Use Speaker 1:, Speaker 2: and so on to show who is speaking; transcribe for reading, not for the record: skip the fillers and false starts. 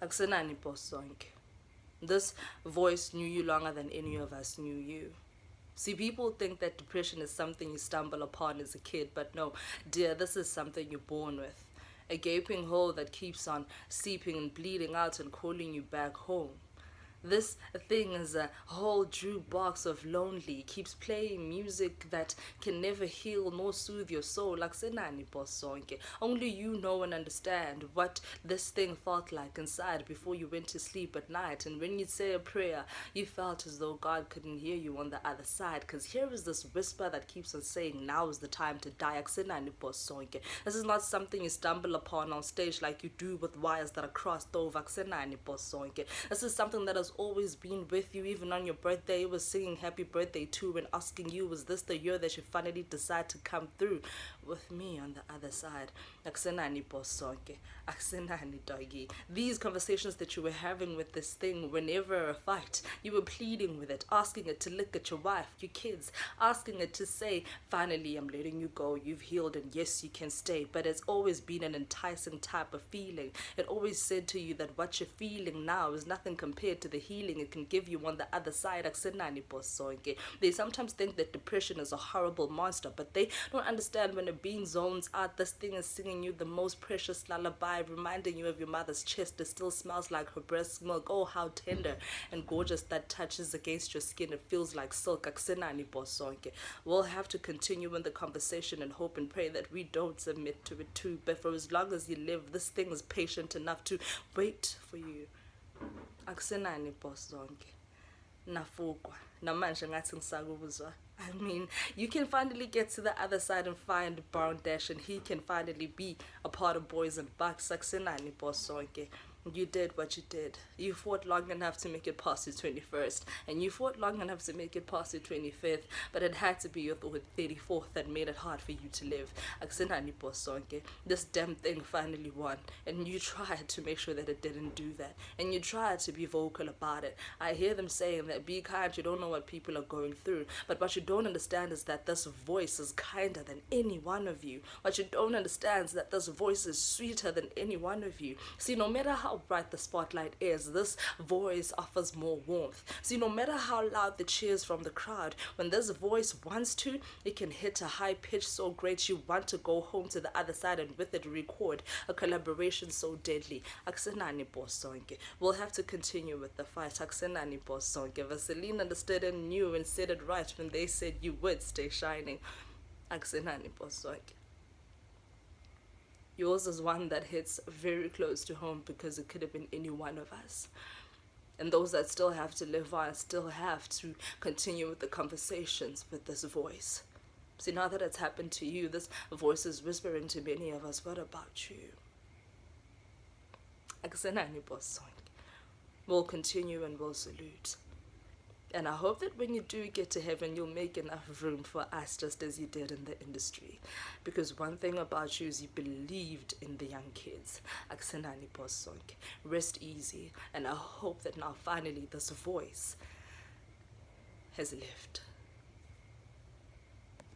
Speaker 1: Akusenani Boss zonke. This voice knew you longer than any of us knew you. See, people think that depression is something you stumble upon as a kid, but no, dear, this is something you're born with. A gaping hole that keeps on seeping and bleeding out and calling you back home. This thing is a whole jukebox of lonely, keeps playing music that can never heal nor soothe your soul. Akusenani Boss zonke. Only you know and understand what this thing felt like inside before you went to sleep at night. And when you'd say a prayer, you felt as though God couldn't hear you on the other side. Because here is this whisper that keeps on saying, now is the time to die. Akusenani Boss zonke. This is not something you stumble upon on stage like you do with wires that are crossed over. Akusenani Boss zonke. This is something that has always been with you. Even on your birthday, it was singing happy birthday too and asking you, was this the year that you finally decide to come through with me on the other side? Akusenani Boss zonke. Akusenani doggy. These conversations that you were having with this thing, whenever a fight, you were pleading with it, asking it to look at your wife, your kids, asking it to say, finally I'm letting you go, you've healed and yes you can stay. But it's always been an enticing type of feeling. It always said to you that what you're feeling now is nothing compared to the healing it can give you on the other side. Akusenani Boss zonke. They sometimes think that depression is a horrible monster, but they don't understand when a being zones out, this thing is singing you the most precious lullaby, reminding you of your mother's chest that still smells like her breast milk. Oh, how tender and gorgeous that touches against your skin. It feels like silk. Akusenani Boss zonke. We'll have to continue in the conversation and hope and pray that we don't submit to it too. But for as long as you live, this thing is patient enough to wait for you. Akusenani Boss zonke. Nafukwa namanje ngathi ngisakuzwa. I mean, you can finally get to the other side and find Brown Dash, and he can finally be a part of Boys and Bucks. Akusenani Boss zonke. You did what you did. You fought long enough to make it past your 21st, and you fought long enough to make it past your 25th, but it had to be your 34th that made it hard for you to live. Akusenani Boss zonke. This damn thing finally won, and you tried to make sure that it didn't do that, and you tried to be vocal about it. I hear them saying that be kind, you don't know what people are going through, but what you don't understand is that this voice is kinder than any one of you. What you don't understand is that this voice is sweeter than any one of you. See, no matter how bright the spotlight is, this voice offers more warmth. See, no matter how loud the cheers from the crowd, when this voice wants to, it can hit a high pitch so great you want to go home to the other side and with it record a collaboration so deadly. Akusenani Boss zonke. We'll have to continue with the fight. Akusenani Boss zonke. Vaseline understood and knew and said it right when they said you would stay shining. Akusenani Boss zonke. Yours is one that hits very close to home because it could have been any one of us. And those that still have to live on still have to continue with the conversations with this voice. See, now that it's happened to you, this voice is whispering to many of us, what about you? Akusenani Boss zonke. We'll continue and we'll salute. And I hope that when you do get to heaven, you'll make enough room for us just as you did in the industry. Because one thing about you is you believed in the young kids. Akusenani Boss zonke. Rest easy. And I hope that now finally this voice has lived.